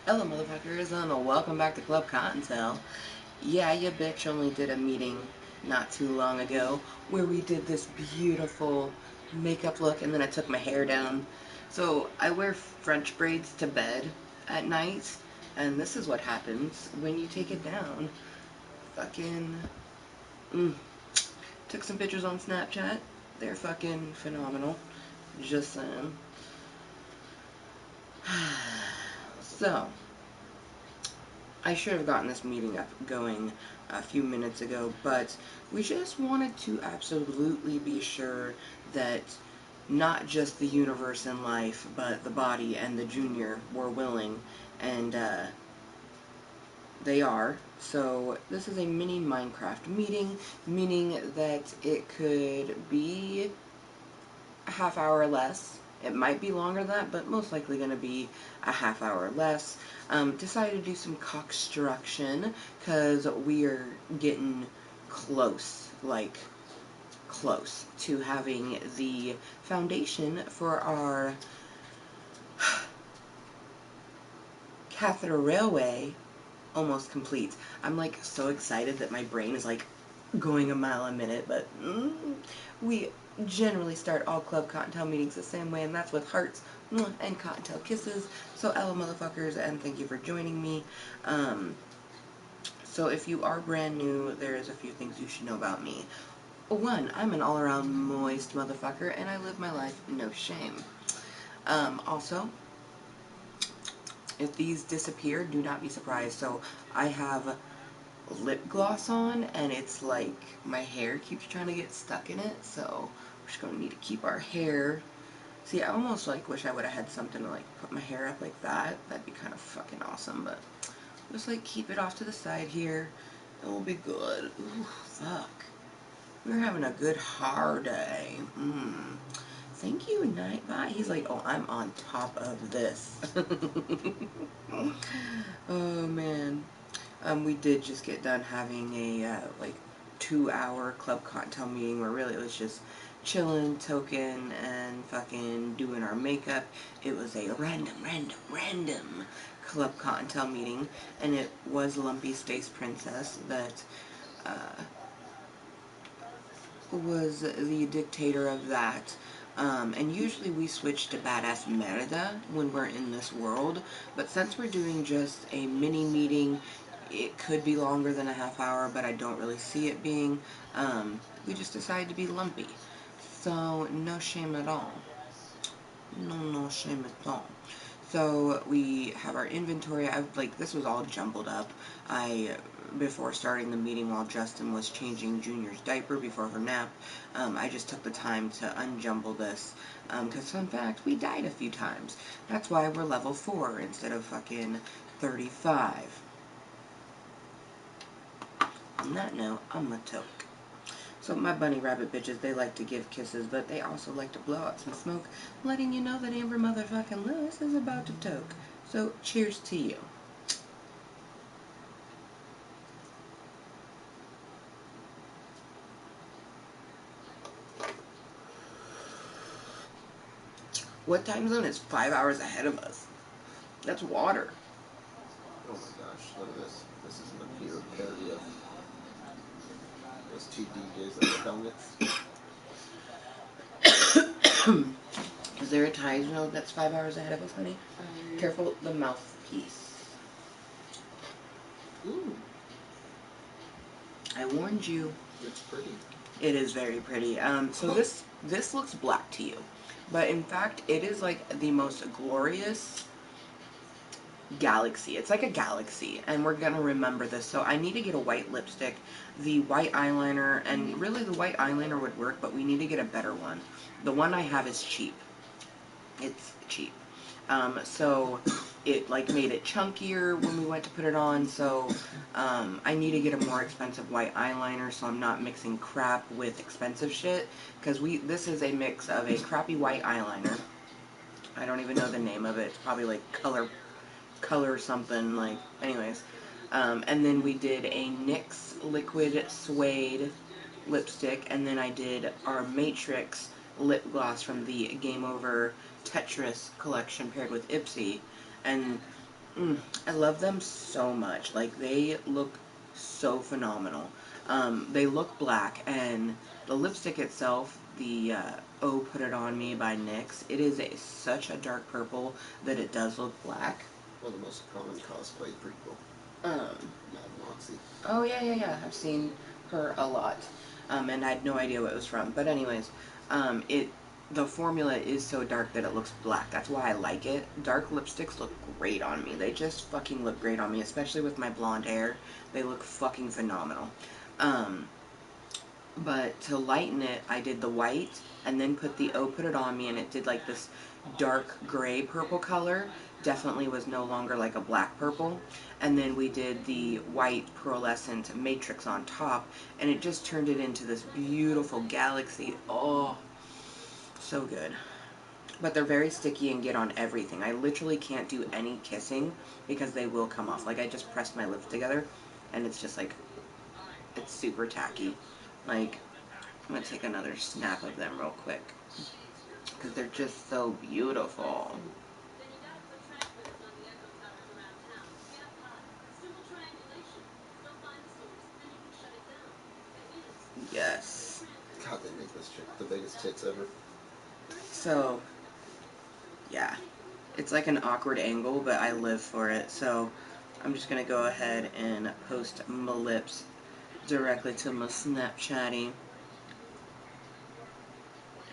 Hello, motherfuckers, and welcome back to Club Cottontale. Yeah, your bitch only did a meeting not too long ago where we did this beautiful makeup look, and then I took my hair down. So I wear French braids to bed at night, and this is what happens when you take it down. Fucking, mm. Took some pictures on Snapchat. They're fucking phenomenal. Just saying. So, I should have gotten this meeting up going a few minutes ago, but we just wanted to absolutely be sure that not just the universe and life, but the body and the junior were willing, and they are. So this is a mini Minecraft meeting, meaning that it could be a half hour or less. It might be longer than that, but most likely going to be a half hour or less. Decided to do some Cock-Struction because we are getting close, like close to having the foundation for our catheter railway almost complete. I'm like so excited that my brain is like going a mile a minute, but we generally start all Club Cottontale meetings the same way, and that's with hearts and Cottontale kisses. So, hello, motherfuckers, and thank you for joining me. So, if you are brand new, there's a few things you should know about me. One, I'm an all-around moist motherfucker, and I live my life no shame. Also, if these disappear, do not be surprised. So, I have lip gloss on, and it's like my hair keeps trying to get stuck in it, so we're just gonna need to keep our hair. See, I almost like wish I would have had something to like put my hair up like that. That'd be kind of fucking awesome, but just like keep it off to the side here. It will be good. Ooh, fuck. We're having a good hard day. Thank you, Nightbot. He's like, oh, I'm on top of this. Oh, man. We did just get done having a, like, 2-hour Club Cottontale meeting where really it was just chilling, token, and fucking doing our makeup. It was a random Club Cottontale meeting, and it was Lumpy Space Princess that, was the dictator of that. And usually we switch to Badass Merida when we're in this world, but since we're doing just a mini meeting, it could be longer than a half hour, but I don't really see it being. We just decided to be lumpy. So, no shame at all. No shame at all. So we have our inventory. This was all jumbled up. Before starting the meeting while Justin was changing Junior's diaper before her nap, I just took the time to unjumble this. Because fun fact, we died a few times. That's why we're level 4 instead of fucking 35. On that note, I'm a toke. So my bunny rabbit bitches, they like to give kisses, but they also like to blow out some smoke, letting you know that Amber motherfucking Lewis is about to toke. So cheers to you. What time zone is 5 hours ahead of us? That's water. Oh my gosh, look at this. This is an pure parody of those two DJs that filmed it. Is there a time zone that's 5 hours ahead of us, honey? Careful the mouthpiece. Ooh. I warned you. It's pretty. It is very pretty. So this looks black to you, but in fact it is like the most glorious galaxy. It's like a galaxy, and we're gonna remember this. So I need to get a white lipstick, the white eyeliner, and really the white eyeliner would work, but we need to get a better one. The one I have is cheap. It's cheap. So it like made it chunkier when we went to put it on, so I need to get a more expensive white eyeliner so I'm not mixing crap with expensive shit, because this is a mix of a crappy white eyeliner. I don't even know the name of it. It's probably like color something, like, anyways. And then we did a NYX liquid suede lipstick, and then I did our Matrix lip gloss from the Game Over Tetris collection paired with Ipsy. And I love them so much. Like, they look so phenomenal. They look black, and the lipstick itself, the Oh Put It On Me by NYX, it is such a dark purple that it does look black. One of the most common cosplay people. Um, Mad Moxie. oh, yeah. I've seen her a lot. And I had no idea what it was from. But anyways, the formula is so dark that it looks black. That's why I like it. Dark lipsticks look great on me. They just fucking look great on me, especially with my blonde hair. They look fucking phenomenal. But to lighten it, I did the white and then put the Oh Put It On Me, and it did like this dark gray purple color. Definitely was no longer like a black purple. And then we did the white pearlescent matrix on top, and it just turned it into this beautiful galaxy. Oh, so good. But they're very sticky and get on everything. I literally can't do any kissing because they will come off. Like, I just pressed my lips together, and it's just like, it's super tacky. Like, I'm going to take another snap of them real quick because they're just so beautiful. Yes. God, they make this chick the biggest tits ever. So, yeah. It's like an awkward angle, but I live for it. So, I'm just going to go ahead and post my lips directly to my Snapchatty.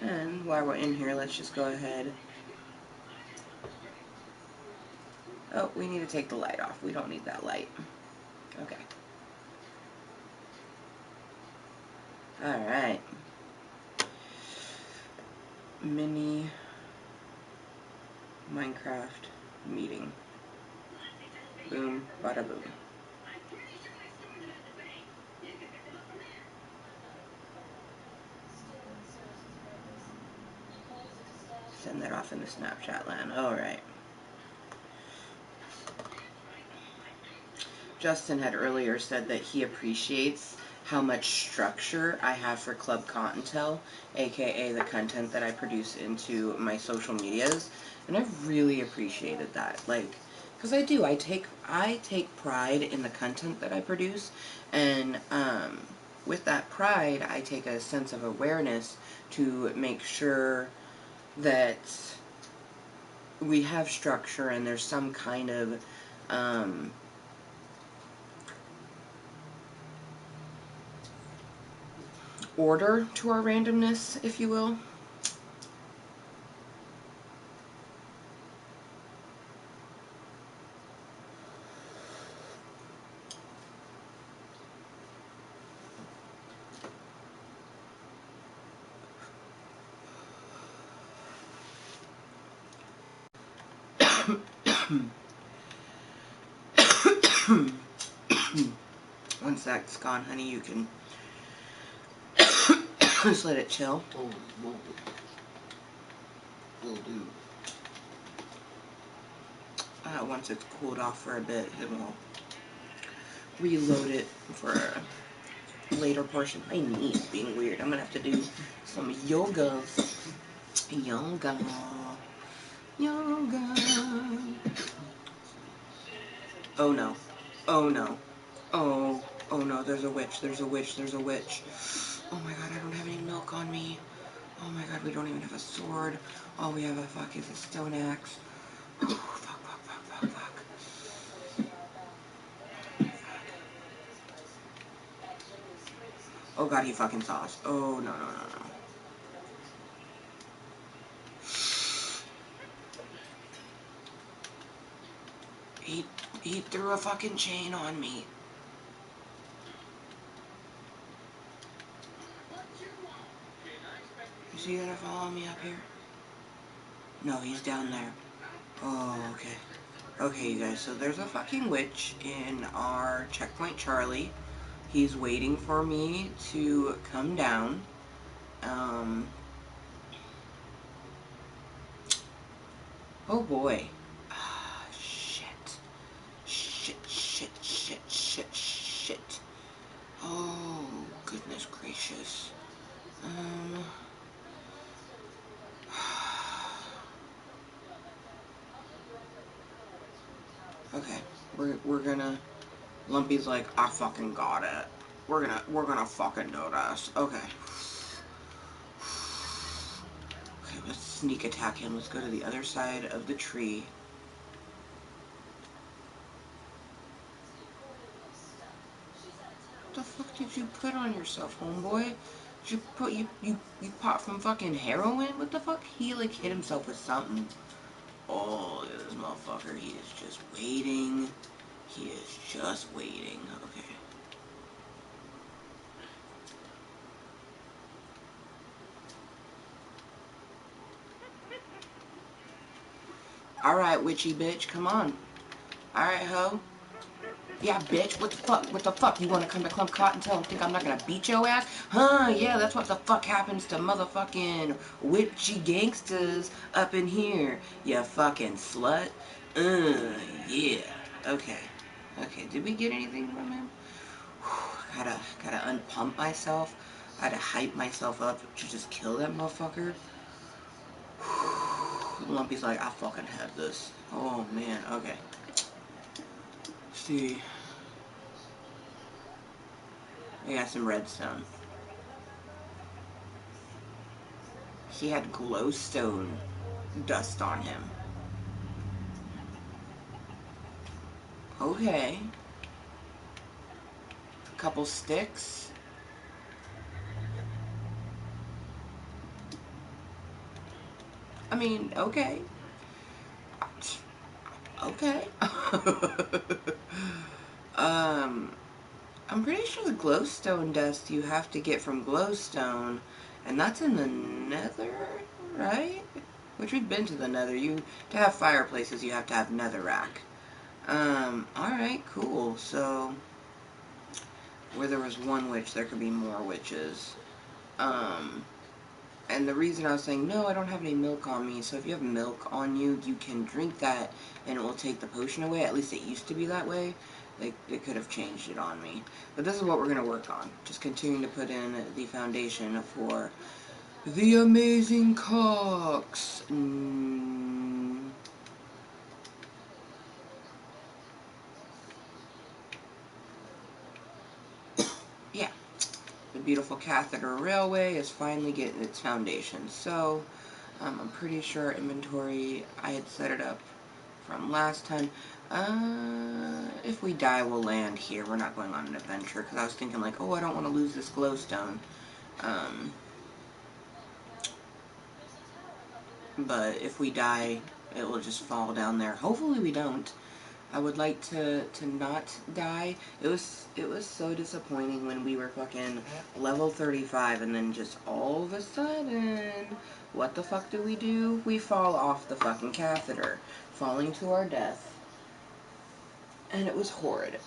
And while we're in here, let's just go ahead. Oh, we need to take the light off. We don't need that light. Okay. Alright. Mini Minecraft meeting. Boom, bada boom. Send that off in the Snapchat land. Alright. Justin had earlier said that he appreciates how much structure I have for Club Kottontale, aka the content that I produce into my social medias, and I've really appreciated that. Like, because I do, I take pride in the content that I produce, and with that pride, I take a sense of awareness to make sure that we have structure and there's some kind of order to our randomness, if you will. Once that's gone, honey, you can just let it chill. Holy moly. Will do. Once it's cooled off for a bit, then we'll reload it for a later portion. My knee is being weird. I'm gonna have to do some yoga. Yoga. Yoga. Oh no. Oh no. Oh no, there's a witch, there's a witch, there's a witch. Oh my god, I don't have any milk on me. Oh my god, we don't even have a sword. All we have is a stone axe. Fuck. Oh god, he fucking saw us. Oh no. He threw a fucking chain on me. Is he gonna follow me up here? No, he's down there. Oh, okay. Okay, you guys, so there's a fucking witch in our checkpoint Charlie. He's waiting for me to come down. Oh boy. Shit. Shit. Oh, goodness gracious. Okay, we're gonna. Lumpy's like, I fucking got it. We're gonna fucking do this. Okay. Okay, let's sneak attack him. Let's go to the other side of the tree. What the fuck did you put on yourself, homeboy? Did you put you pop from fucking heroin? What the fuck? He like hit himself with something. Oh, look at this motherfucker. He is just waiting. He is just waiting. Okay. Alright, witchy bitch, come on. Alright, ho. Yeah, bitch, what the fuck? What the fuck? You wanna come to Club Cottontale and think I'm not gonna beat your ass? Huh, yeah, that's what the fuck happens to motherfucking witchy gangsters up in here. You fucking slut. Yeah. Okay. Okay, did we get anything from him? Gotta unpump myself. Gotta hype myself up to just kill that motherfucker. Lumpy's like, I fucking have this. Oh man, okay. See, I got some redstone. He had glowstone dust on him. Okay. A couple sticks. I mean, okay. Okay. um, I'm pretty sure the glowstone dust you have to get from glowstone, and that's in the nether, right? Which we've been to the nether. To have fireplaces, you have to have netherrack. Alright, cool. So, where there was one witch, there could be more witches. And the reason I was saying, no, I don't have any milk on me, so if you have milk on you, you can drink that, and it will take the potion away. At least it used to be that way. They could have changed it on me. But this is what we're going to work on. Just continuing to put in the foundation for the amazing cocks. Yeah. The beautiful catheter railway is finally getting its foundation. So, I'm pretty sure inventory, I had set it up from last time. If we die, we'll land here. We're not going on an adventure, because I was thinking like, oh, I don't want to lose this glowstone. But if we die, it will just fall down there. Hopefully we don't. I would like to not die. It was so disappointing when we were fucking level 35 and then just all of a sudden, what the fuck do? We fall off the fucking catheter, falling to our death. And it was horrid.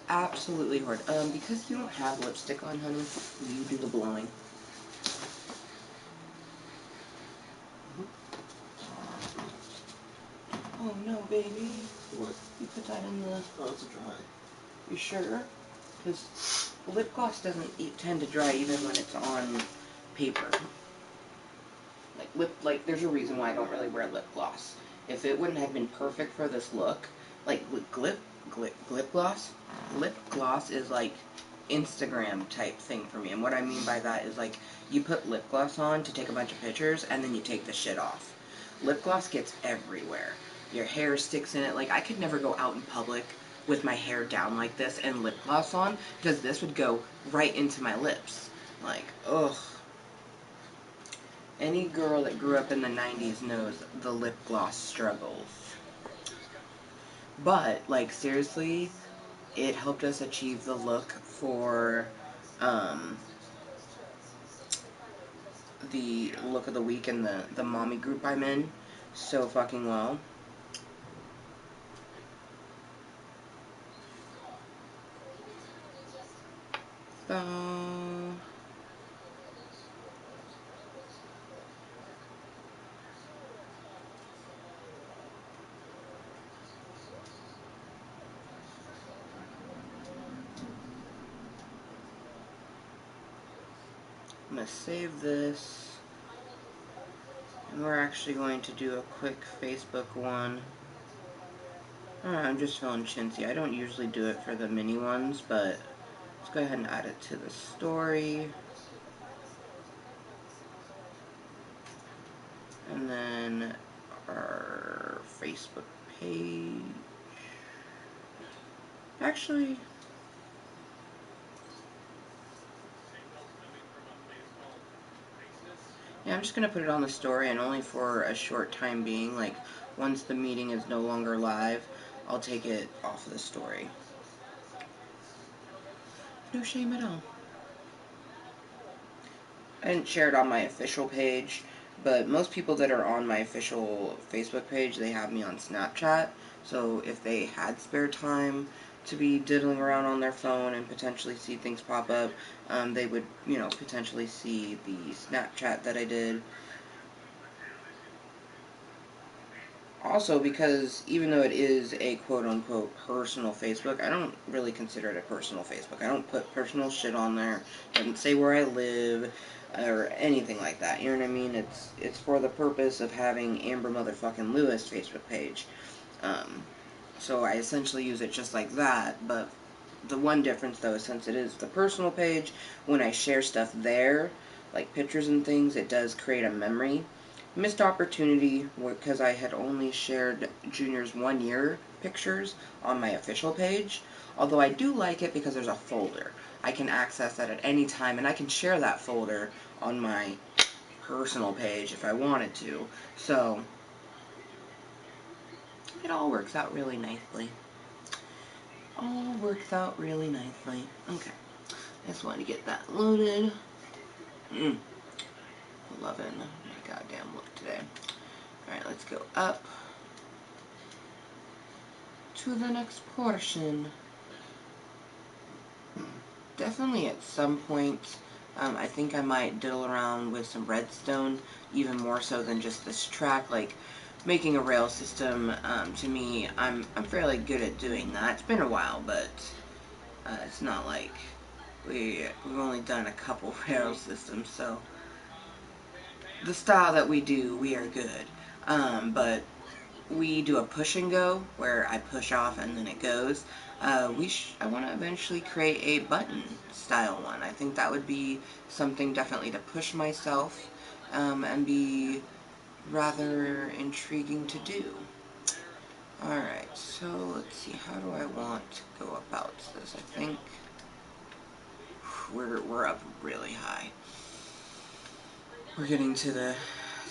Absolutely horrid. Because you don't have lipstick on, honey, you do the blowing. Oh no, baby. What? You put that in the... Oh, it's dry. You sure? Because lip gloss doesn't tend to dry even when it's on paper. Like there's a reason why I don't really wear lip gloss. If it wouldn't have been perfect for this look, like lip gloss is like Instagram type thing for me. And what I mean by that is like you put lip gloss on to take a bunch of pictures and then you take the shit off. Lip gloss gets everywhere. Your hair sticks in it. Like I could never go out in public with my hair down like this and lip gloss on because this would go right into my lips. Like, ugh. Any girl that grew up in the 90s knows the lip gloss struggles. But, like, seriously, it helped us achieve the look for the look of the week and the mommy group I'm in so fucking well. I'm going to save this. And we're actually going to do a quick Facebook one. I'm just feeling chintzy. I don't usually do it for the mini ones, but let's go ahead and add it to the story. And then our Facebook page. Actually, yeah, I'm just going to put it on the story, and only for a short time being. Like, once the meeting is no longer live, I'll take it off of the story. No shame at all. I didn't share it on my official page, but most people that are on my official Facebook page, they have me on Snapchat. So if they had spare time to be diddling around on their phone and potentially see things pop up, they would, potentially see the Snapchat that I did. Also, because even though it is a quote-unquote personal Facebook, I don't really consider it a personal Facebook. I don't put personal shit on there. It doesn't say where I live or anything like that. You know what I mean? It's for the purpose of having Amber motherfucking Lewis Facebook page. Um, so I essentially use it just like that. But the one difference, though, is since it is the personal page, when I share stuff there, like pictures and things, it does create a memory. Missed opportunity because I had only shared Junior's 1 year pictures on my official page. Although I do like it because there's a folder. I can access that at any time, and I can share that folder on my personal page if I wanted to. So it all works out really nicely. All works out really nicely. Okay. I just wanted to get that loaded. Loving my goddamn look today. Alright, let's go up to the next portion. Definitely at some point, I think I might diddle around with some redstone, even more so than just this track. Like, making a rail system, to me, I'm fairly good at doing that. It's been a while, but it's not like we've only done a couple rail systems, so the style that we do, we are good. But we do a push and go where I push off and then it goes. I want to eventually create a button style one. I think that would be something definitely to push myself and be rather intriguing to do. Alright, so let's see, how do I want to go about this? I think we're up really high. We're getting to the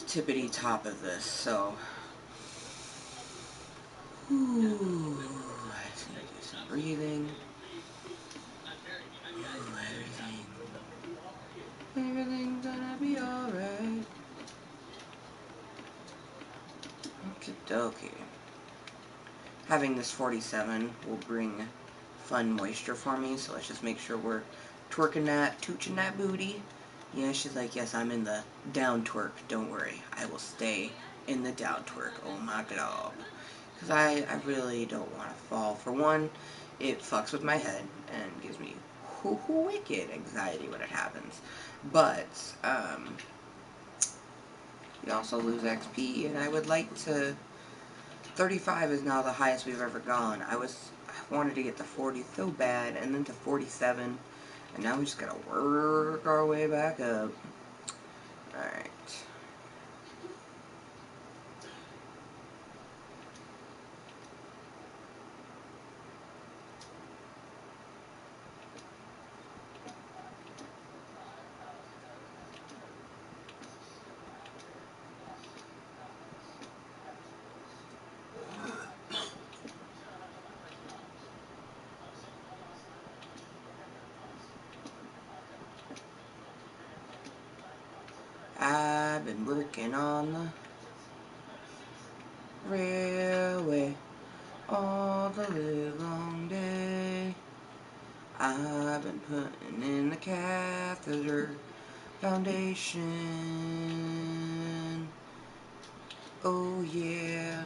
tippity top of this, so ooh, I just need to do some breathing. Everything's gonna be alright. Okie dokie. Having this 47 will bring fun moisture for me, so let's just make sure we're twerking that, tooching that booty. Yeah, she's like, yes, I'm in the down twerk. Don't worry, I will stay in the down twerk. Oh my god. Because I really don't want to fall. For one, it fucks with my head and gives me wicked anxiety when it happens. But, you also lose XP, and I would like to... 35 is now the highest we've ever gone. I wanted to get to 40 so bad, and then to 47, and now we just gotta work our way back up. Alright. I've been working on the railway all the live long day. I've been putting in the catheter foundation. Oh yeah,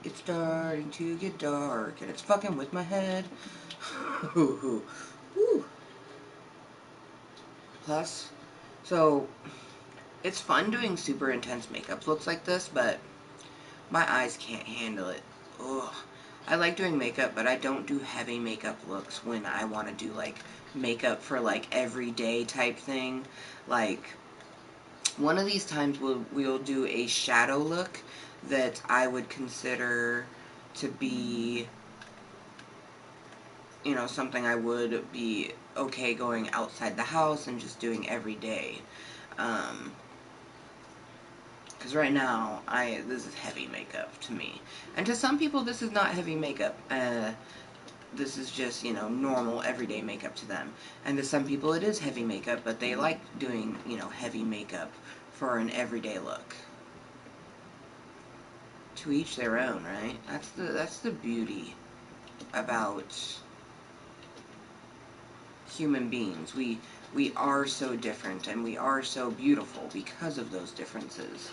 it's starting to get dark and it's fucking with my head. Woo. Plus, so it's fun doing super intense makeup looks like this, but my eyes can't handle it. Ugh. I like doing makeup, but I don't do heavy makeup looks when I want to do, like, makeup for, like, everyday type thing. Like, one of these times we'll do a shadow look that I would consider to be, you know, something I would be okay going outside the house and just doing every day. Because right now, this is heavy makeup to me. And to some people, this is not heavy makeup. This is just, you know, normal, everyday makeup to them. And to some people, it is heavy makeup, but they like doing, you know, heavy makeup for an everyday look. To each their own, right? That's the beauty about human beings. We are so different, and we are so beautiful because of those differences.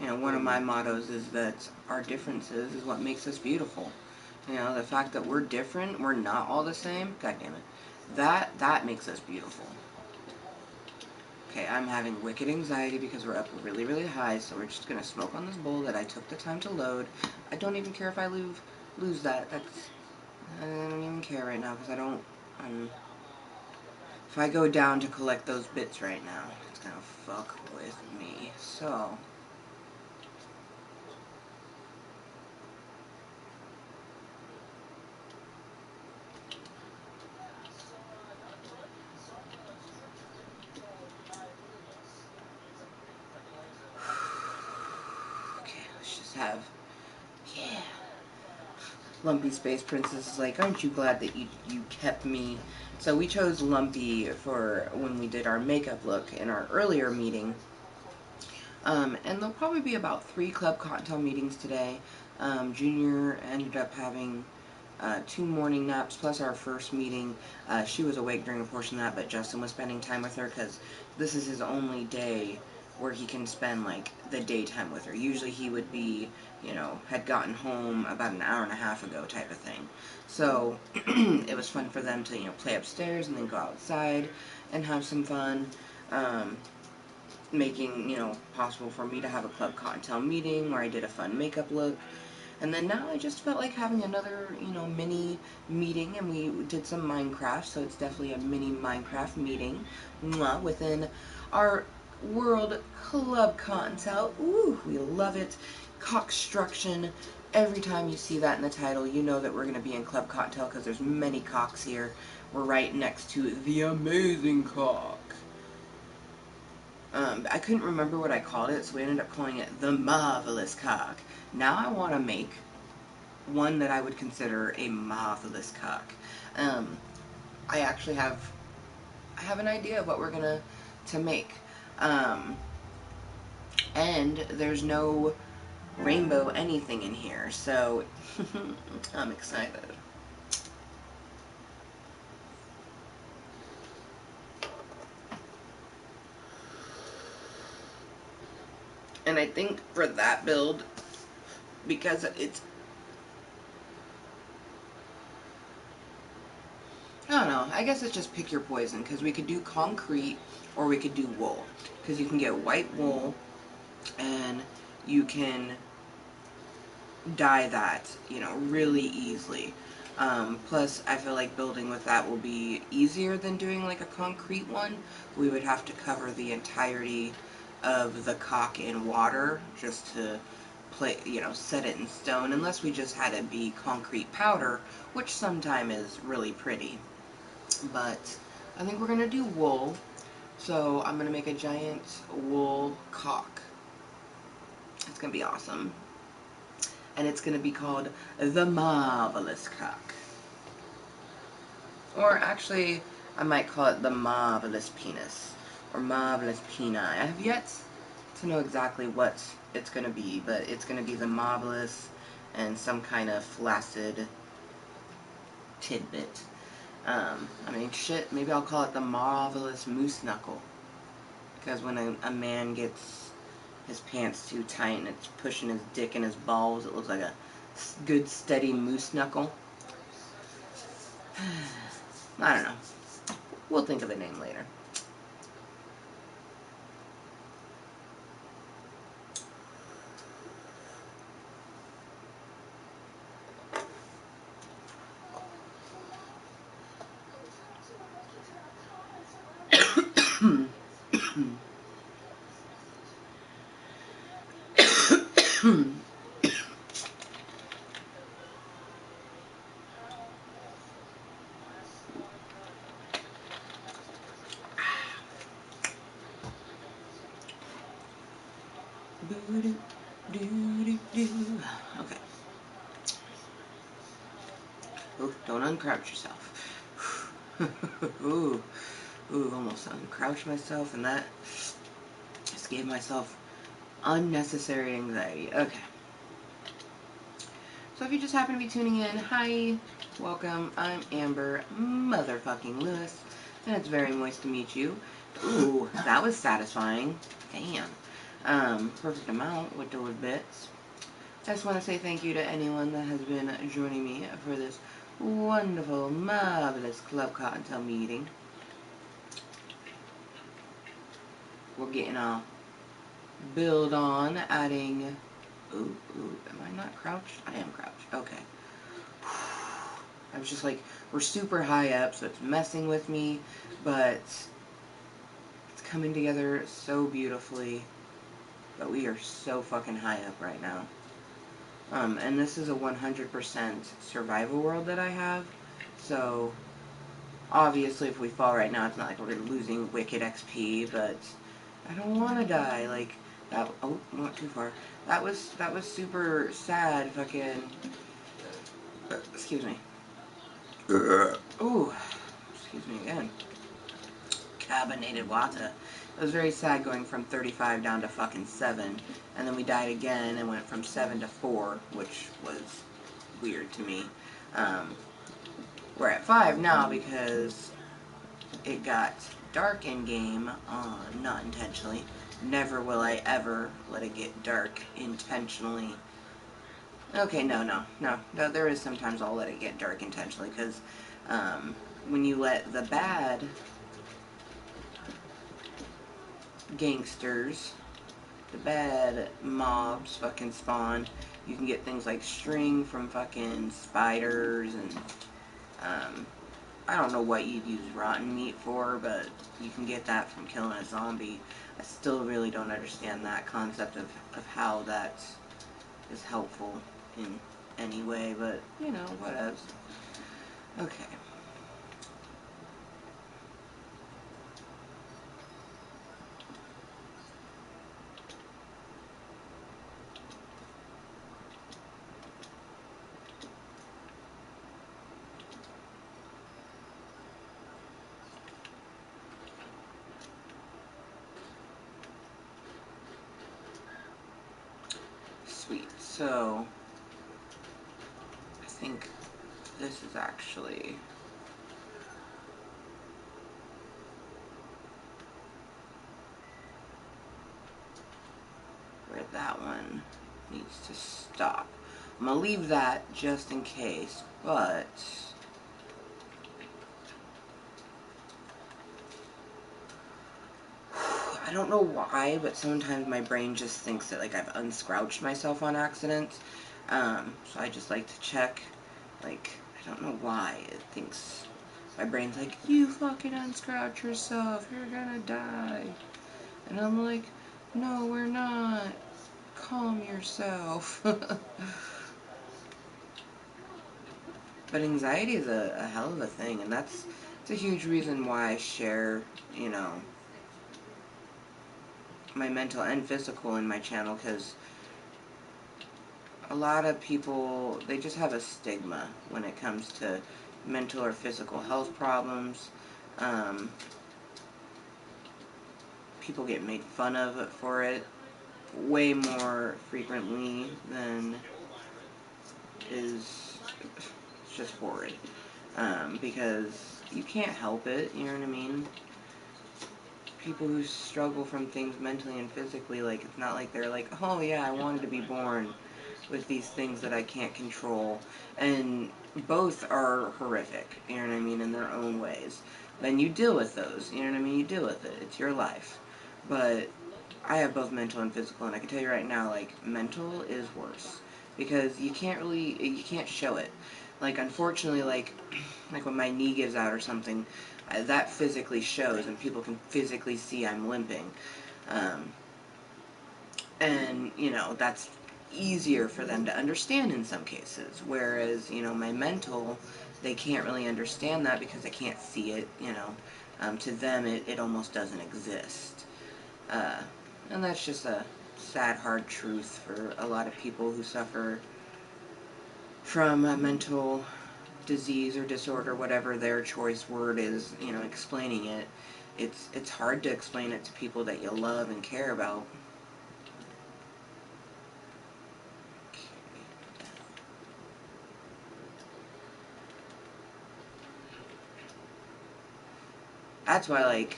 You know, one of my mottos is that our differences is what makes us beautiful. You know, the fact that we're different, we're not all the same, god damn it, that makes us beautiful. Okay, I'm having wicked anxiety because we're up really, really high, so we're just gonna smoke on this bowl that I took the time to load. I don't even care if I lose that. I don't even care right now because I don't. If I go down to collect those bits right now, it's gonna fuck with me. So. Okay, let's just have. Yeah. Lumpy Space Princess is like, aren't you glad that you kept me? So we chose Lumpy for when we did our makeup look in our earlier meeting. And there'll probably be about 3 Club Kottontale meetings today. Junior ended up having 2 morning naps plus our first meeting. She was awake during a portion of that, but Justin was spending time with her because this is his only day where he can spend, like, the daytime with her. Usually he would be, you know, had gotten home about an hour and a half ago type of thing. So it was fun for them to, you know, play upstairs and then go outside and have some fun. Making, you know, possible for me to have a Club Kottontale meeting where I did a fun makeup look. And then now I just felt like having another, you know, mini meeting, and we did some Minecraft, so it's definitely a mini Minecraft meeting within our World Club Kottontale. Ooh, we love it. Cock-Struction. Every time you see that in the title, you know that we're going to be in Club Kottontale because there's many cocks here. We're right next to the amazing cock. I couldn't remember what I called it, so we ended up calling it the Marvelous Cock. Now I want to make one that I would consider a marvelous cock. I actually have an idea of what we're gonna to make, and there's no rainbow anything in here, so I'm excited. And I think for that build, because it's, I don't know, I guess it's just pick your poison, because we could do concrete or we could do wool, because you can get white wool and you can dye that, you know, really easily. Plus, I feel like building with that will be easier than doing like a concrete one. We would have to cover the entirety of the cock in water just to you know, set it in stone, unless we just had it be concrete powder, which sometimes is really pretty. But I think we're gonna do wool, so I'm gonna make a giant wool cock. It's gonna be awesome. And it's going to be called the Marvelous Cock. Or actually, I might call it the Marvelous Penis. Or Marvelous Peni. I have yet to know exactly what it's going to be, but it's going to be the Marvelous and some kind of flaccid tidbit. I mean, shit, maybe I'll call it the Marvelous Moose Knuckle. Because when a man gets his pants too tight and it's pushing his dick in his balls, it looks like a good steady moose knuckle. I don't know. We'll think of a name later. Okay. Oh, don't uncrouch yourself. Ooh, almost uncrouched myself, and that just gave myself unnecessary anxiety. Okay. So if you just happen to be tuning in, hi, welcome. I'm Amber motherfucking Lewis, and it's very moist to meet you. Ooh, that was satisfying. Damn. Perfect amount with those bits. I just want to say thank you to anyone that has been joining me for this wonderful, marvelous Club Cottontale meeting. We're getting a build on, adding... Ooh, am I not crouched? I am crouched. Okay. I was just like, we're super high up, so it's messing with me, but it's coming together so beautifully. But we are so fucking high up right now. And this is a 100% survival world that I have, so obviously if we fall right now, it's not like we're losing wicked XP, but I don't want to die, like, that, oh, not too far. That was super sad, fucking, excuse me. Ooh, excuse me again. Carbonated water. It was very sad going from 35 down to fucking 7, and then we died again and went from 7 to 4, which was weird to me. We're at 5 now because it got dark in game, not intentionally. Never will I ever let it get dark intentionally. Okay, no, there is sometimes I'll let it get dark intentionally, because when you let the bad gangsters, the bad mobs fucking spawn, you can get things like string from fucking spiders, and I don't know what you'd use rotten meat for, but you can get that from killing a zombie. I still really don't understand that concept of how that is helpful in any way, but, you know, whatevs. Okay. Sweet. So, I think this is actually... where that one needs to stop. I'm going to leave that just in case, but... I don't know why, but sometimes my brain just thinks that, like, I've unscrouched myself on accident. So I just like to check. Like, I don't know why it thinks... My brain's like, you fucking unscrouch yourself, you're gonna die. And I'm like, no, we're not. Calm yourself. But anxiety is a hell of a thing, and it's a huge reason why I share, you know, my mental and physical in my channel, because a lot of people, they just have a stigma when it comes to mental or physical health problems. People get made fun of for it way more frequently than is... it's just horrid. Because you can't help it, you know what I mean? People who struggle from things mentally and physically, like, it's not like they're like, oh yeah, I wanted to be born with these things that I can't control. And both are horrific, you know what I mean, in their own ways. Then you deal with those, you know what I mean, you deal with it. It's your life. But I have both mental and physical, and I can tell you right now, like, mental is worse. Because you can't show it. Like, unfortunately, like when my knee gives out or something, that physically shows, and people can physically see I'm limping. And, you know, that's easier for them to understand in some cases. Whereas, my mental, they can't really understand that because they can't see it. To them, it almost doesn't exist. Uh, and that's just a sad, hard truth for a lot of people who suffer from a mental disease or disorder, whatever their choice word is, explaining it. It's hard to explain it to people that you love and care about. That's why, like,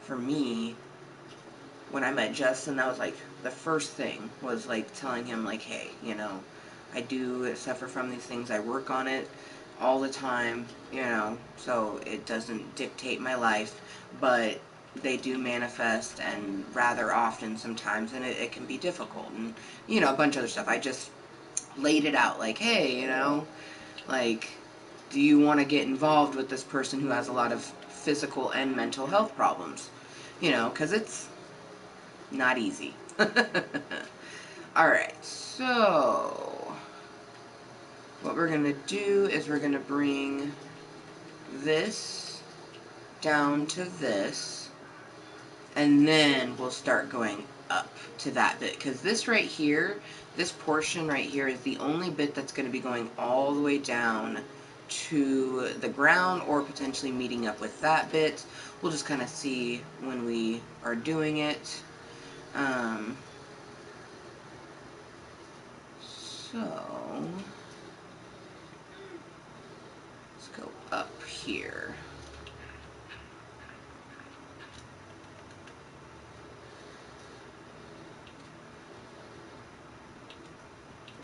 for me, when I met Justin, that was like the first thing was like telling him, like, hey, I do suffer from these things. I work on it all the time, so it doesn't dictate my life, but they do manifest, and rather often sometimes, and it can be difficult, and a bunch of other stuff. I just laid it out, like, hey, like, do you want to get involved with this person who has a lot of physical and mental health problems? Because it's not easy. Alright, so what we're going to do is we're going to bring this down to this, and then we'll start going up to that bit. Because this right here, this portion right here is the only bit that's going to be going all the way down to the ground, or potentially meeting up with that bit. We'll just kind of see when we are doing it. So, let's go up here.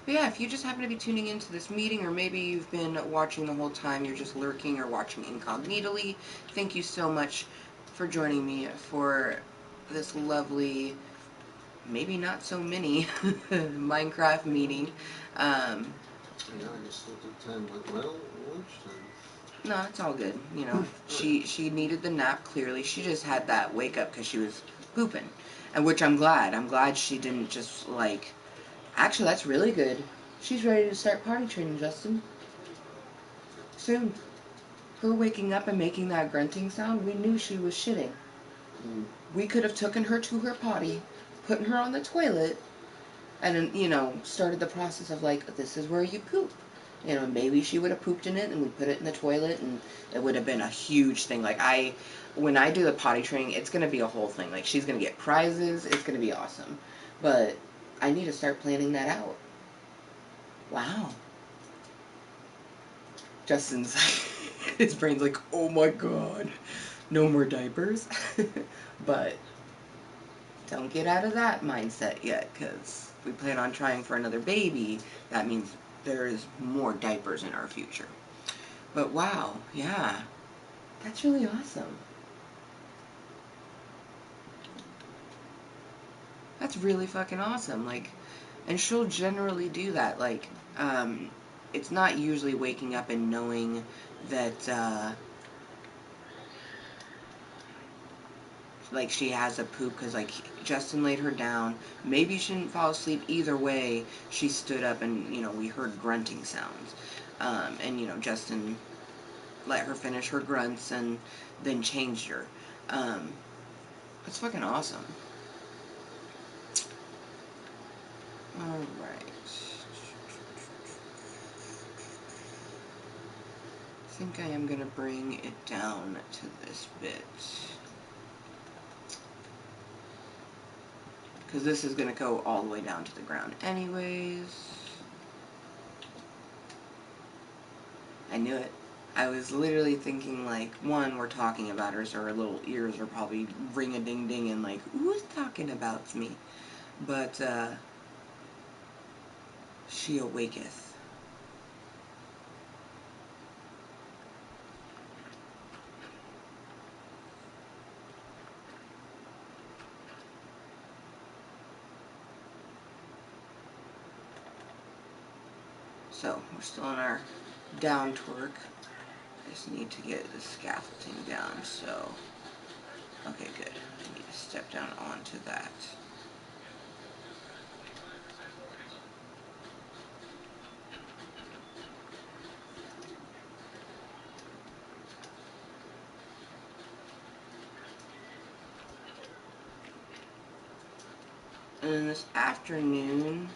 But yeah, if you just happen to be tuning into this meeting, or maybe you've been watching the whole time, you're just lurking or watching incognitally, thank you so much for joining me for this lovely, maybe not so mini, Minecraft meeting. Yeah, I just looked at the time, like, well, lunchtime. No, it's all good. She needed the nap, clearly. She just had that wake up because she was pooping. And which I'm glad. I'm glad she didn't just, like... Actually, that's really good. She's ready to start potty training, Justin. Soon. Her waking up and making that grunting sound, we knew she was shitting. We could have taken her to her potty, putting her on the toilet, and then, started the process of, like, this is where you poop. Maybe she would have pooped in it, and we put it in the toilet, and it would have been a huge thing. Like, when I do the potty training, it's going to be a whole thing. Like, she's going to get prizes. It's going to be awesome. But I need to start planning that out. Wow. Justin's, his brain's like, oh my god, no more diapers. But don't get out of that mindset yet, because we plan on trying for another baby. That means there's more diapers in our future. But wow, yeah, that's really awesome. That's really fucking awesome. Like, and she'll generally do that. Like, it's not usually waking up and knowing that, like, she has a poop, because, like, Justin laid her down. Maybe she didn't fall asleep. Either way, she stood up and, we heard grunting sounds. And, Justin let her finish her grunts and then changed her. That's fucking awesome. Alright. I think I am going to bring it down to this bit. Because this is going to go all the way down to the ground anyways. I knew it. I was literally thinking, like, one, we're talking about her, so her little ears are probably ring-a-ding-ding and like, who's talking about me? But, she awaketh. So, we're still in our down twerk. I just need to get the scaffolding down, so... Okay, good. I need step down onto that. And then this afternoon,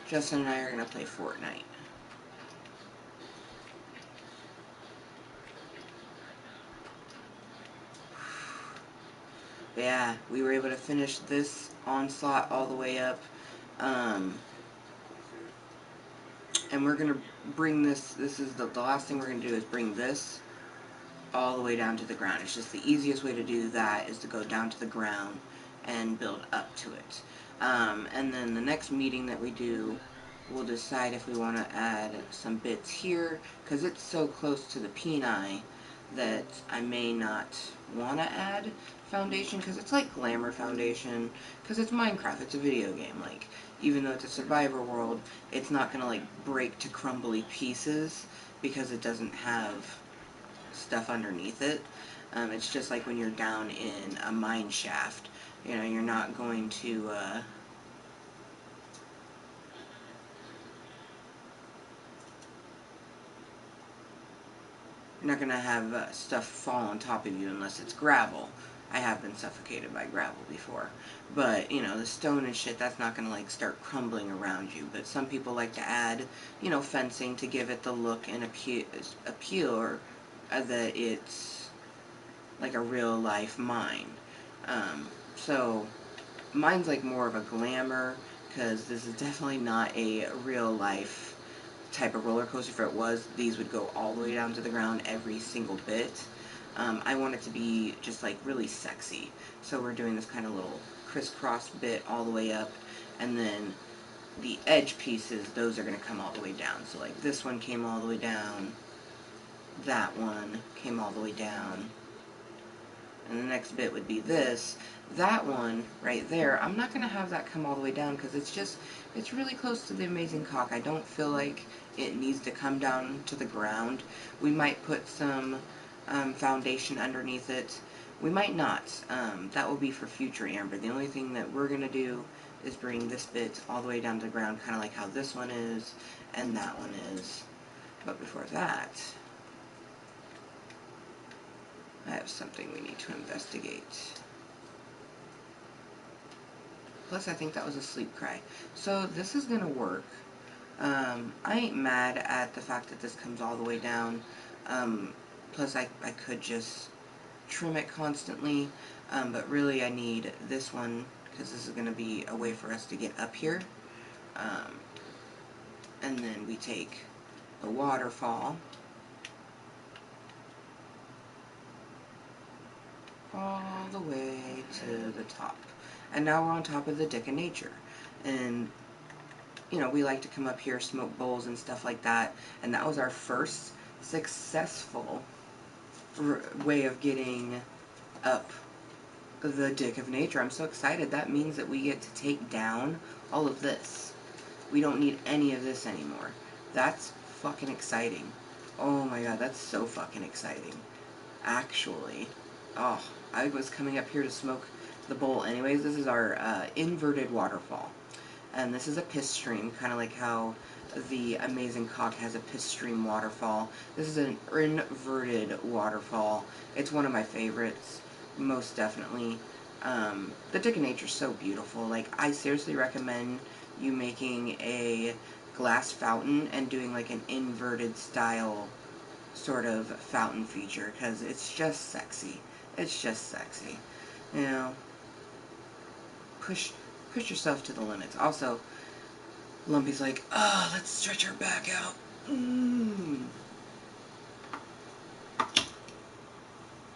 Justin and I are going to play Fortnite. Yeah, we were able to finish this onslaught all the way up. And we're going to bring this is the last thing we're going to do is bring this all the way down to the ground. It's just the easiest way to do that is to go down to the ground and build up to it. And then the next meeting that we do, we'll decide if we want to add some bits here, because it's so close to the peni that I may not want to add foundation, because it's like glamour foundation, because it's Minecraft, it's a video game. Like, even though it's a survivor world, it's not going to like break to crumbly pieces because it doesn't have stuff underneath it. It's just like when you're down in a mine shaft, you know, you're not going to you're not going to have stuff fall on top of you unless it's gravel. I have been suffocated by gravel before. But, you know, the stone and shit, that's not going to, like, start crumbling around you. But some people like to add, you know, fencing to give it the look and appeal or that it's like a real-life mine. So, mine's, like, more of a glamour, because this is definitely not a real-life type of roller coaster. If it was, these would go all the way down to the ground, every single bit. I want it to be just like really sexy, so we're doing this kind of little crisscross bit all the way up, and then the edge pieces, those are going to come all the way down. So like this one came all the way down, that one came all the way down, and the next bit would be this. That one right there, I'm not going to have that come all the way down because it's really close to the amazing cock. I don't feel like it needs to come down to the ground. We might put some foundation underneath it. We might not. That will be for future Amber. The only thing that we're going to do is bring this bit all the way down to the ground, kind of like how this one is and that one is. But before that, I have something we need to investigate. Plus, I think that was a sleep cry. So, this is going to work. I ain't mad at the fact that this comes all the way down. Plus, I could just trim it constantly. But really, I need this one, because this is going to be a way for us to get up here. And then we take the waterfall all the way to the top. And now we're on top of the dick of nature. And, you know, we like to come up here, smoke bowls and stuff like that. And that was our first successful way of getting up the dick of nature. I'm so excited. That means that we get to take down all of this. We don't need any of this anymore. That's fucking exciting. Oh my god, that's so fucking exciting. Actually, oh, I was coming up here to smoke the bowl anyways. This is our inverted waterfall. And this is a piss stream, kind of like how the Amazing Cock has a piss stream waterfall. This is an inverted waterfall. It's one of my favorites, most definitely. The Dick of Nature is so beautiful. Like, I seriously recommend you making a glass fountain and doing like an inverted style sort of fountain feature, because it's just sexy. It's just sexy. You know, push yourself to the limits. Also, Lumpy's like, let's stretch our back out. Mm.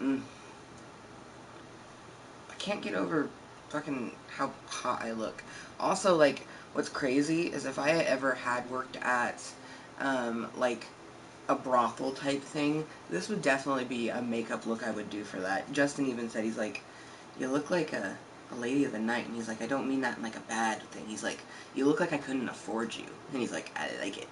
Mm. I can't get over fucking how hot I look. Also, like, what's crazy is if I ever had worked at, like, a brothel type thing, this would definitely be a makeup look I would do for that. Justin even said, he's like, you look like a lady of the night, and he's like, I don't mean that in like a bad thing. He's like, you look like I couldn't afford you. And he's like, I like it.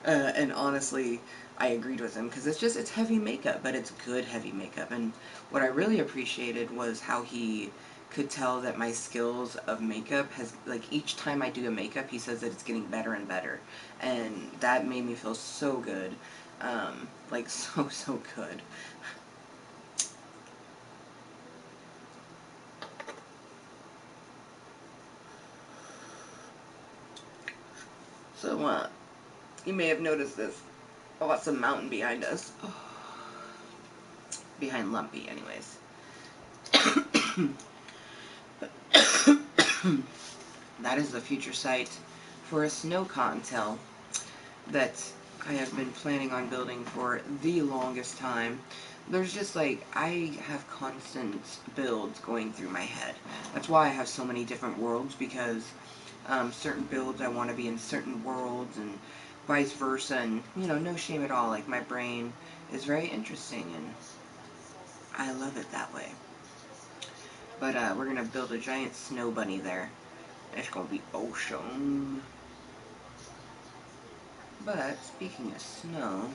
And honestly, I agreed with him, because it's heavy makeup, but it's good heavy makeup. And what I really appreciated was how he could tell that my skills of makeup has, like, each time I do a makeup, he says that it's getting better and better. And that made me feel so good. Like, so good. So, you may have noticed this. Oh, that's a mountain behind us. Oh. Behind Lumpy, anyways. That is the future site for a snow Kottontale that I have been planning on building for the longest time. There's just like, I have constant builds going through my head. That's why I have so many different worlds, because certain builds I want to be in certain worlds, and vice versa, and no shame at all. Like, my brain is very interesting, and I love it that way. But we're gonna build a giant snow bunny there. It's gonna be awesome. But speaking of snow,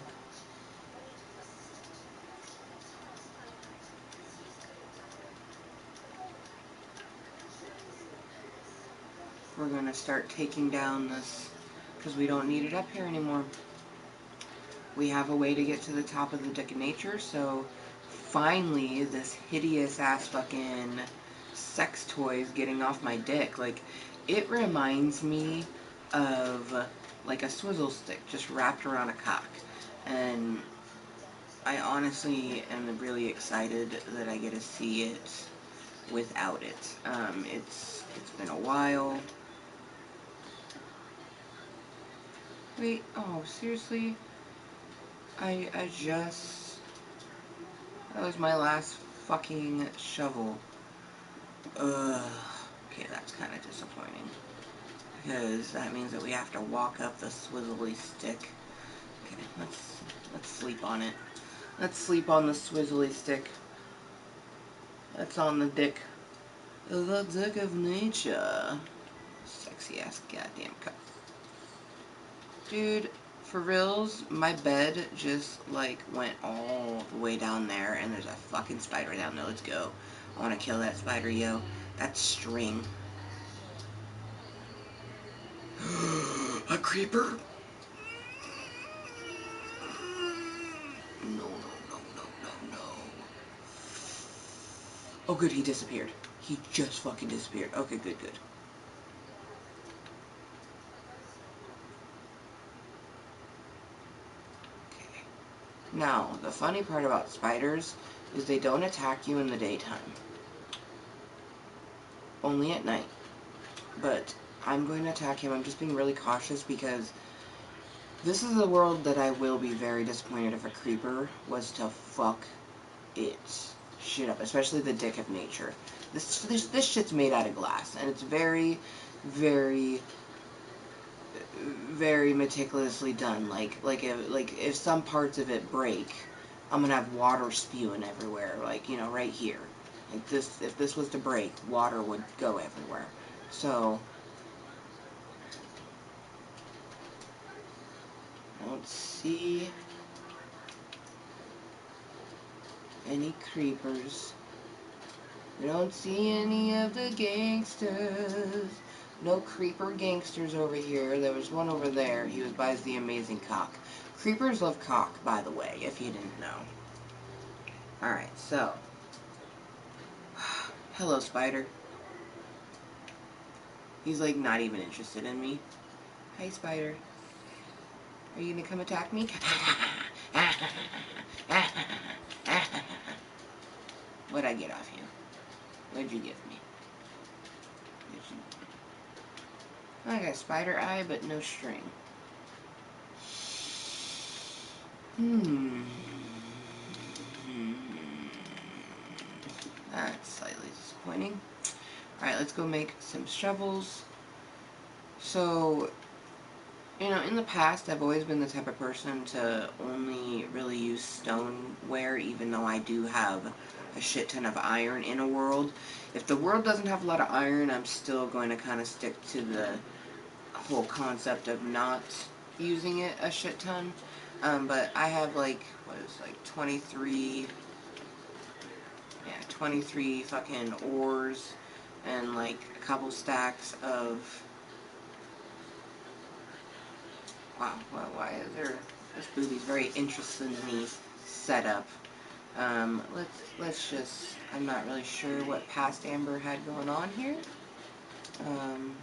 we're gonna start taking down this, because we don't need it up here anymore. We have a way to get to the top of the deck of nature, so finally this hideous ass fucking sex toy is getting off my dick. Like, it reminds me of like a swizzle stick just wrapped around a cock. And I honestly am really excited that I get to see it without it. It's been a while. Wait, oh, seriously? I just... That was my last fucking shovel. Ugh. Okay, that's kind of disappointing. Because that means that we have to walk up the swizzly stick. Okay, let's sleep on it. Let's sleep on the swizzly stick. That's on the dick. The dick of nature. Sexy ass goddamn cup. Dude, for reals, my bed just, like, went all the way down there, and there's a fucking spider down there. Let's go. I want to kill that spider, yo. That's string. A creeper? No. Oh, good, he disappeared. He just fucking disappeared. Okay, good. Okay. Now, the funny part about spiders is they don't attack you in the daytime. Only at night. But I'm going to attack him. I'm just being really cautious, because this is a world that I will be very disappointed if a creeper was to fuck its shit up, especially the dick of nature. This shit's made out of glass, and it's very, very, very meticulously done. Like if some parts of it break, I'm gonna have water spewing everywhere. Like, right here. Like this, if this was to break, water would go everywhere. So I don't see any creepers. We don't see any of the gangsters. No creeper gangsters over here. There was one over there. He buys the amazing cock. Creepers love cock, by the way, if you didn't know. Alright, so. Hello, spider. He's, like, not even interested in me. Hey, spider. Are you gonna come attack me? What'd I get off you? What'd you give me? I got a spider eye, but no string. That's slightly disappointing. Alright, let's go make some shovels. So, in the past, I've always been the type of person to only really use stoneware, even though I do have a shit ton of iron in a world. If the world doesn't have a lot of iron, I'm still going to kind of stick to the whole concept of not using it a shit ton. But I have like, what is like 23, yeah, 23 fucking ores and like a couple stacks of, wow, why is there, this booby's very interestingly set up. Let's just, I'm not really sure what past Amber had going on here. Um,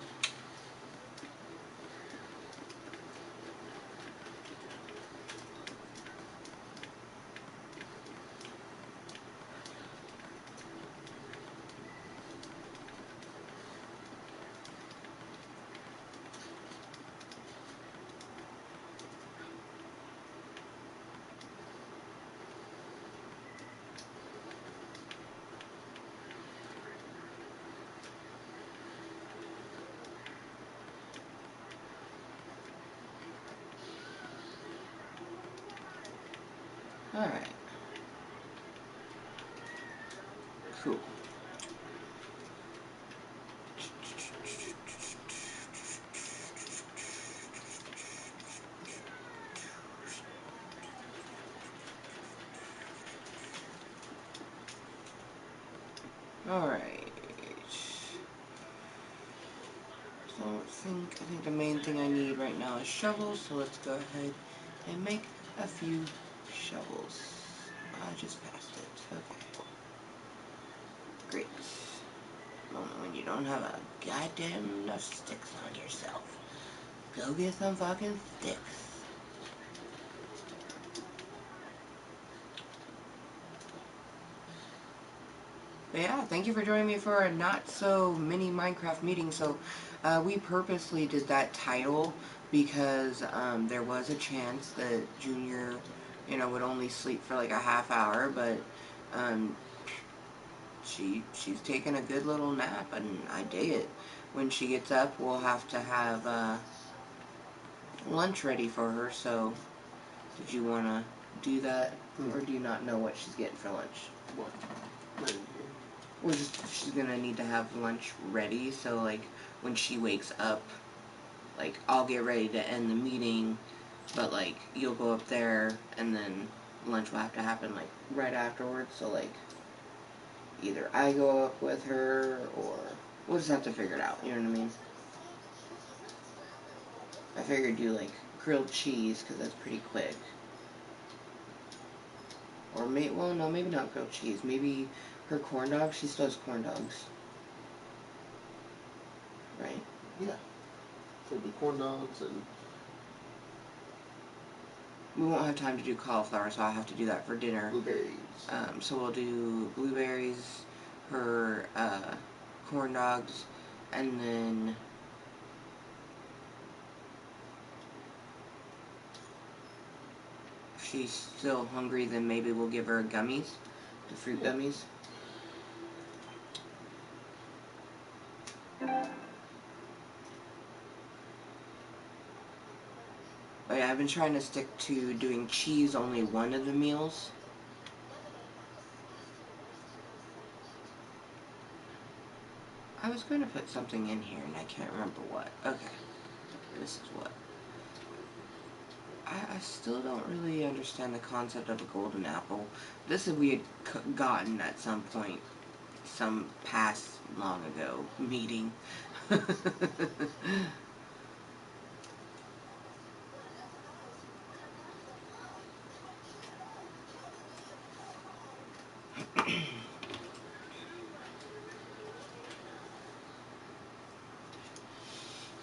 Alright. Cool. Alright. So I think the main thing I need right now is shovels, so let's go ahead and make a few shovels. I just passed it. Okay. Great. Moment when you don't have a goddamn enough sticks on yourself. Go get some fucking sticks. But yeah, thank you for joining me for a not so mini Minecraft meeting. So we purposely did that title because there was a chance that Junior, you know, would only sleep for like a half hour, but um, she's taking a good little nap, and I dig it. When she gets up, we'll have to have lunch ready for her. So, did you want to do that, or do you not know what she's getting for lunch? What? We're just, she's gonna need to have lunch ready, so like when she wakes up, like I'll get ready to end the meeting, but like you'll go up there and then lunch will have to happen like right afterwards, so like either I go up with her or we'll just have to figure it out, you know what I mean? I figured do like grilled cheese because that's pretty quick. Or well, no, maybe not grilled cheese. Maybe her corn dogs. She still has corn dogs, right? Yeah. So the corn dogs and... We won't have time to do cauliflower, so I'll have to do that for dinner. blueberries. So we'll do blueberries, her corn dogs, and then if she's still hungry, then maybe we'll give her gummies, the fruit gummies. But yeah, I've been trying to stick to doing cheese only one of the meals. I was going to put something in here and I can't remember what. Okay, this is what. I still don't really understand the concept of a golden apple. This is we had gotten at some point, some past long ago meeting.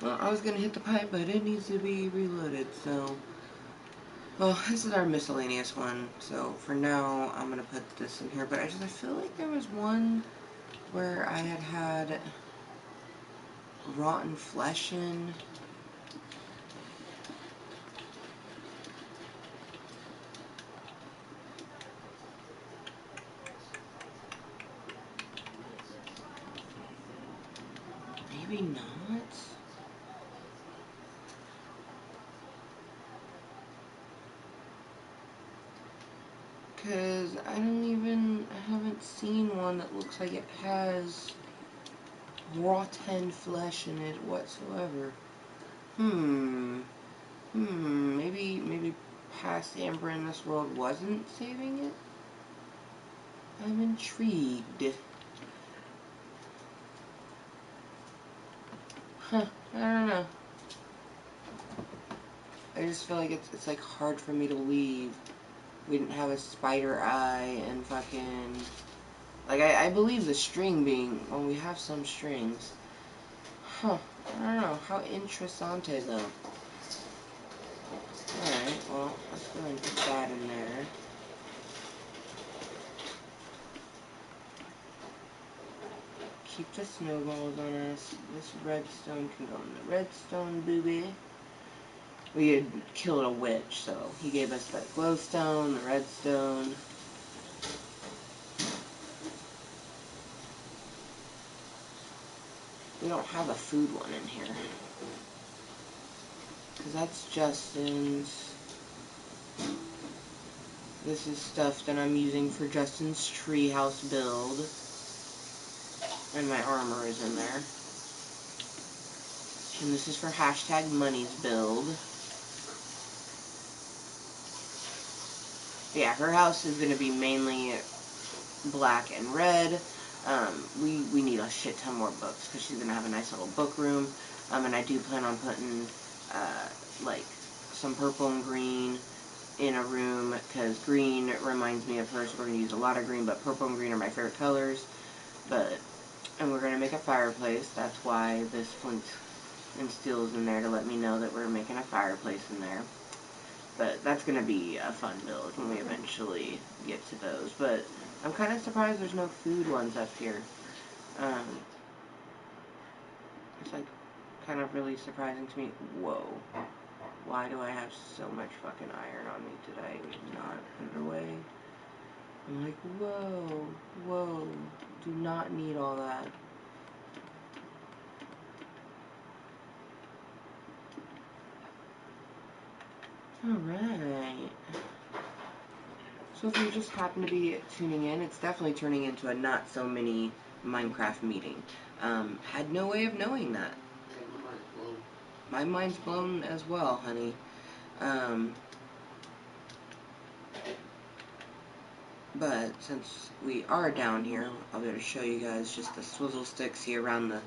Well, I was going to hit the pipe, but it needs to be reloaded, so... Well, this is our miscellaneous one, so for now, I'm going to put this in here, but I feel like there was one where I had rotten flesh in. Maybe not. Because I haven't seen one that looks like it has raw 10 flesh in it whatsoever. Maybe past Amber in this world wasn't saving it? I'm intrigued. Huh, I don't know. I just feel like it's like hard for me to believe we didn't have a spider eye and fucking... Like, I believe the string being... Well, we have some strings. Huh. I don't know. How interessante, though. Alright, well, let's go ahead and put that in there. Keep the snowballs on us. This redstone can go in the redstone, booby. We had killed a witch, so he gave us that glowstone, the redstone. We don't have a food one in here. Because that's Justin's. This is stuff that I'm using for Justin's treehouse build. And my armor is in there. And this is for hashtag money's build. Yeah, her house is going to be mainly black and red. We need a shit ton more books because she's going to have a nice little book room. And I do plan on putting, like, some purple and green in a room because green reminds me of her, so we're going to use a lot of green, but purple and green are my favorite colors. And we're going to make a fireplace. That's why this flint and steel is in there, to let me know that we're making a fireplace in there. But that's going to be a fun build when we eventually get to those. But I'm kind of surprised there's no food ones up here. It's like kind of really surprising to me. Whoa. Why do I have so much fucking iron on me today? Not underway. I'm like, whoa. Do not need all that. Alright. So if you just happen to be tuning in, it's definitely turning into a not so mini Minecraft meeting. Had no way of knowing that. My mind's blown as well, honey. But since we are down here, I'll be able to show you guys just the swizzle sticks here around the...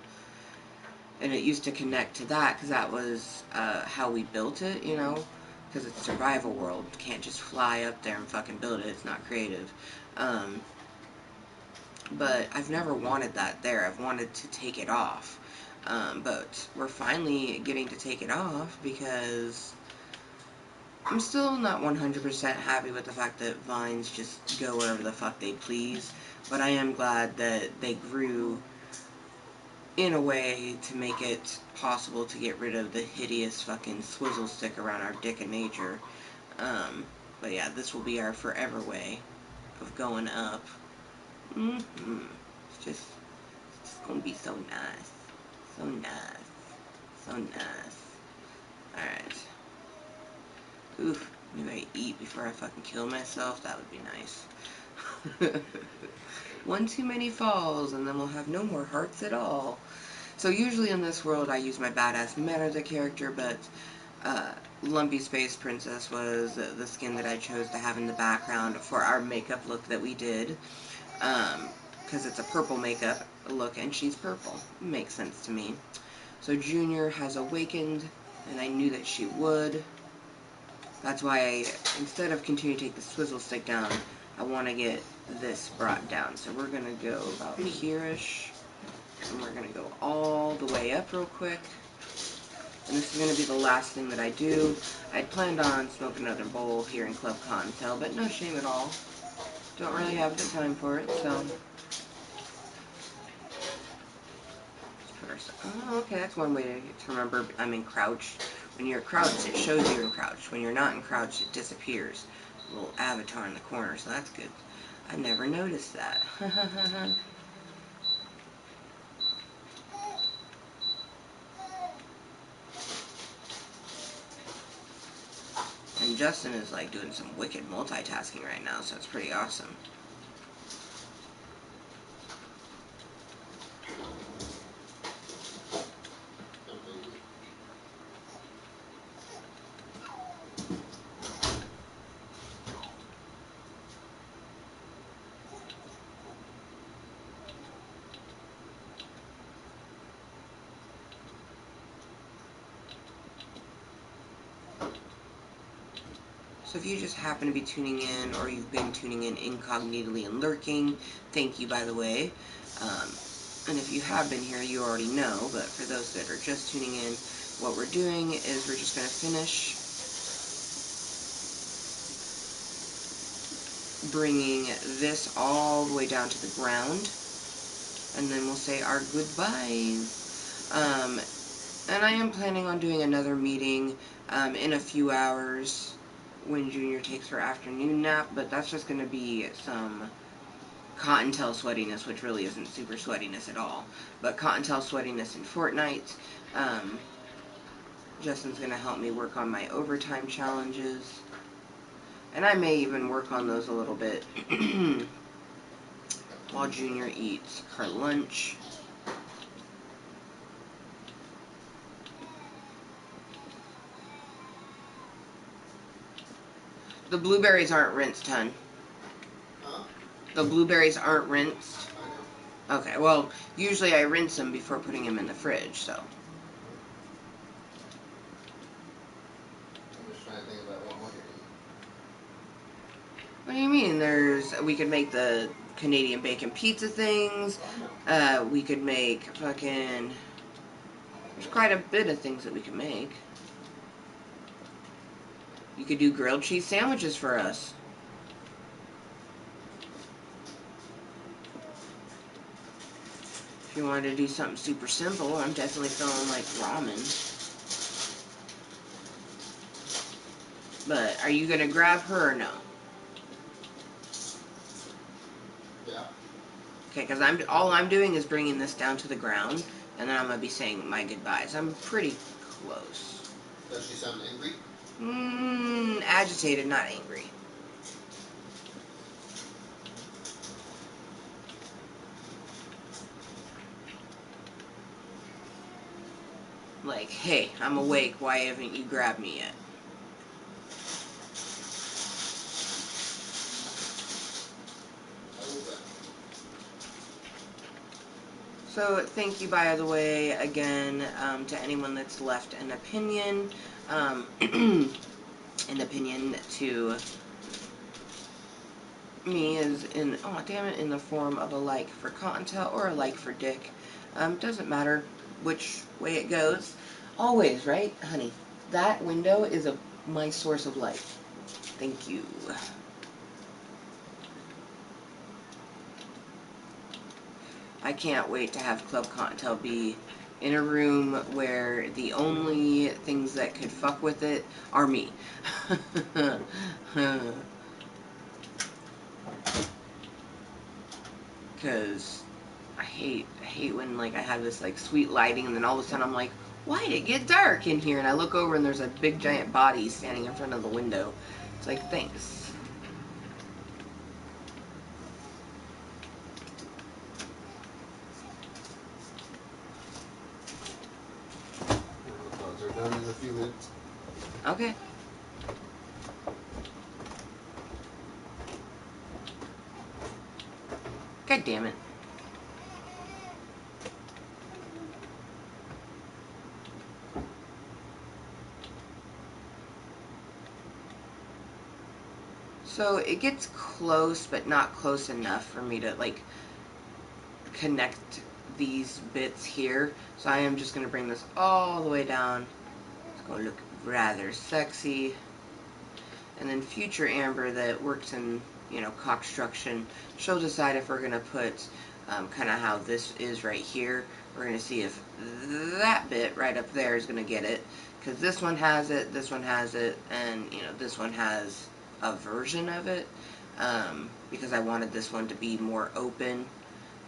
And it used to connect to that, because that was how we built it, you know? Because it's survival world. You can't just fly up there and fucking build it. It's not creative. But I've never wanted that there. I've wanted to take it off. But we're finally getting to take it off because I'm still not 100% happy with the fact that vines just go wherever the fuck they please. But I am glad that they grew in a way to make it possible to get rid of the hideous fucking swizzle stick around our dick of nature. But yeah, this will be our forever way of going up. It's just gonna be so nice. So nice. So nice. Alright. Oof. Maybe I eat before I fucking kill myself. That would be nice. One too many falls, and then we'll have no more hearts at all. So usually in this world I use my badass Merida character, but Lumpy Space Princess was the skin that I chose to have in the background for our makeup look that we did. Because it's a purple makeup look, and she's purple. Makes sense to me. So Junior has awakened, and I knew that she would. That's why instead of continuing to take the swizzle stick down, I want to get this brought down. So we're going to go about here-ish, and we're going to go all the way up real quick. And this is going to be the last thing that I do. I'd planned on smoking another bowl here in Club Kottontale, but no shame at all. Don't really have the time for it, so... Oh, okay, that's one way to remember I'm in crouch. When you're crouched, it shows you're in crouch. When you're not in crouch, it disappears. A little avatar in the corner, so that's good. I never noticed that. And And Justin is like doing some wicked multitasking right now, so it's pretty awesome. So if you just happen to be tuning in, or you've been tuning in incognitally and lurking, thank you, by the way. And if you have been here, you already know, but for those that are just tuning in, what we're doing is we're just going to finish bringing this all the way down to the ground, and then we'll say our goodbyes. And I am planning on doing another meeting in a few hours when Junior takes her afternoon nap, but that's just going to be some Kottontale sweatiness, which really isn't super sweatiness at all, but Kottontale sweatiness in Fortnite. Justin's going to help me work on my overtime challenges, and I may even work on those a little bit while Junior eats her lunch. The blueberries aren't rinsed, hun. Huh? The blueberries aren't rinsed. I know. Okay, well, usually I rinse them before putting them in the fridge, so. I'm just trying to think about what more to eat. What do you mean? We could make the Canadian bacon pizza things. We could make fucking, there's quite a bit of things that we could make. You could do grilled cheese sandwiches for us. If you wanted to do something super simple, I'm definitely feeling like ramen. But are you gonna grab her or no? Yeah. Okay, because all I'm doing is bringing this down to the ground, and then I'm gonna be saying my goodbyes. I'm pretty close. Does she sound angry? Agitated, not angry. Like, hey, I'm awake. Why haven't you grabbed me yet? So thank you, by the way, again, to anyone that's left an opinion. An opinion to me is in, oh damn it, in the form of a like for Kottontale or a like for Dick. Doesn't matter which way it goes. Always, right, honey? That window is my source of light. Thank you. I can't wait to have Club Kottontale be in a room where the only things that could fuck with it are me. Because I hate when like I have this like sweet lighting and then all of a sudden I'm like, why'd it get dark in here? And I look over and there's a big giant body standing in front of the window. It's like, thanks. The dogs are done in a few minutes. Okay. God damn it. So it gets close, but not close enough for me to like connect these bits here. So I am just going to bring this all the way down. It's going to look rather sexy. And then future Amber that works in, you know, Cock-Struction, she'll decide if we're going to put kind of how this is right here. We're going to see if that bit right up there is going to get it. Because this one has it, and, you know, this one has a version of it. Because I wanted this one to be more open.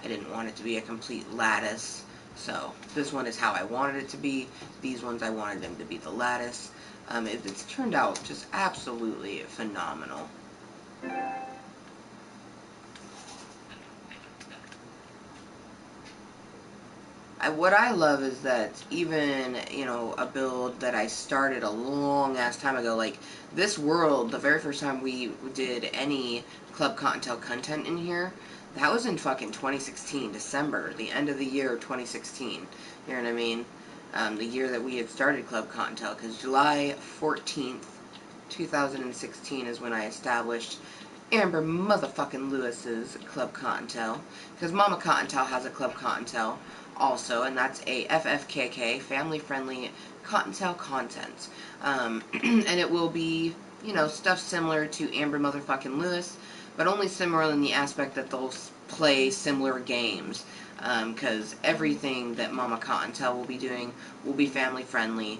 I didn't want it to be a complete lattice. So this one is how I wanted it to be. These ones I wanted them to be the lattice. It's turned out just absolutely phenomenal. What I love is that even, a build that I started a long ass time ago, like this world, the very first time we did any Club Cottontail content in here, that was in fucking 2016, December, the end of the year of 2016. You know what I mean? The year that we had started Club Cottontail, because July 14th, 2016 is when I established Amber motherfucking Lewis's Club Cottontail, because Mama Cottontail has a Club Cottontail also, and that's a FFKK, family-friendly Cottontail content. And it will be, stuff similar to Amber motherfucking Lewis, but only similar in the aspect that they'll play similar games. Because everything that Mama Cottontail will be doing will be family-friendly.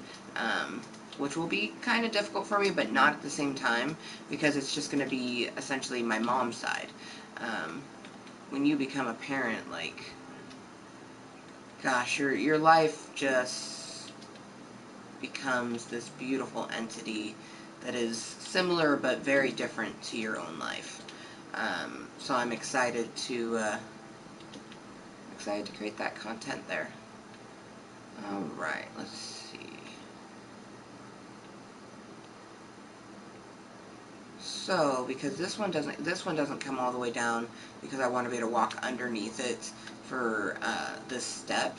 Which will be kind of difficult for me, but not at the same time, because it's just going to be essentially my mom's side. When you become a parent, like, gosh, your life just becomes this beautiful entity that is similar but very different to your own life. So I'm excited to create that content there. All right, let's see. So, because this one doesn't come all the way down, because I want to be able to walk underneath it for this step.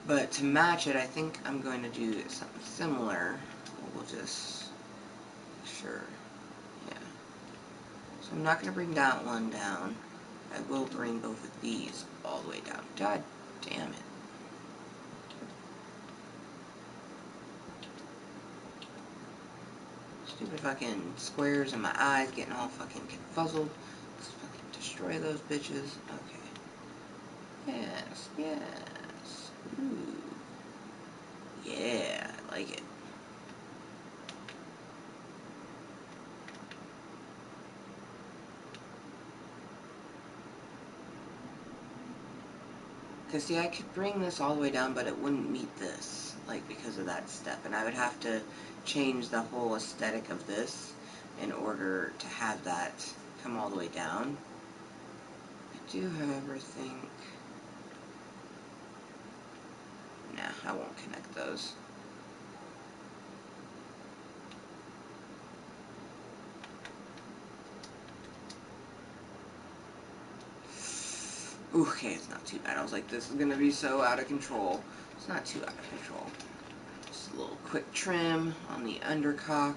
But to match it, I think I'm going to do something similar. We'll just, sure, yeah. So I'm not going to bring that one down. I will bring both of these all the way down. God damn it. Stupid fucking squares in my eyes getting all fucking confuzzled. Let's fucking destroy those bitches. Okay. Yes, yes. Ooh. Yeah, I like it. Because, see, I could bring this all the way down, but it wouldn't meet this, like, because of that step. And I would have to change the whole aesthetic of this in order to have that come all the way down. I do, however, think... Nah, I won't connect those. Ooh, okay, it's not too bad. I was like, this is going to be so out of control. It's not too out of control. Just a little quick trim on the undercock.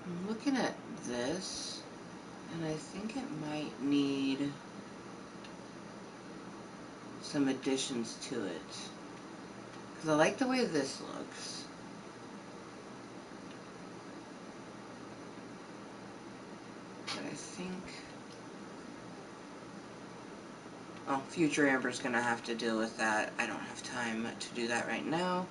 I'm looking at this, and I think it might need some additions to it. Because I like the way this looks. But I think... well, future Amber's going to have to deal with that. I don't have time to do that right now.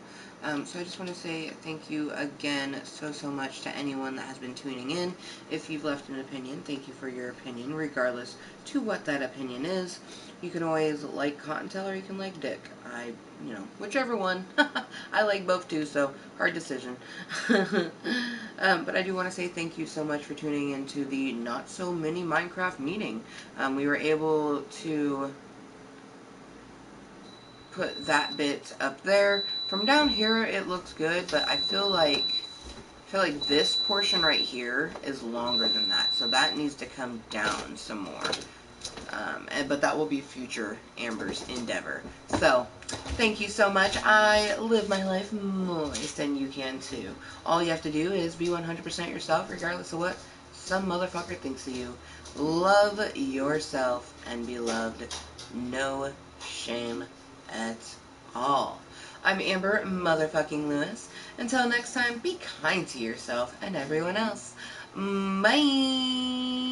So I just want to say thank you again so much to anyone that has been tuning in. If you've left an opinion, thank you for your opinion, regardless to what that opinion is. You can always like Cottontail or you can like Dick. Whichever one. I like both too, so hard decision. But I do want to say thank you so much for tuning into the Not So Mini Minecraft meeting. We were able to put that bit up there. From down here it looks good, but I feel like this portion right here is longer than that, so that needs to come down some more. But that will be future Amber's endeavor. So, thank you so much. I live my life moist, and you can too. All you have to do is be 100% yourself, regardless of what some motherfucker thinks of you. Love yourself and be loved. No shame at all. I'm Amber motherfucking Lewis. Until next time, be kind to yourself and everyone else. Bye.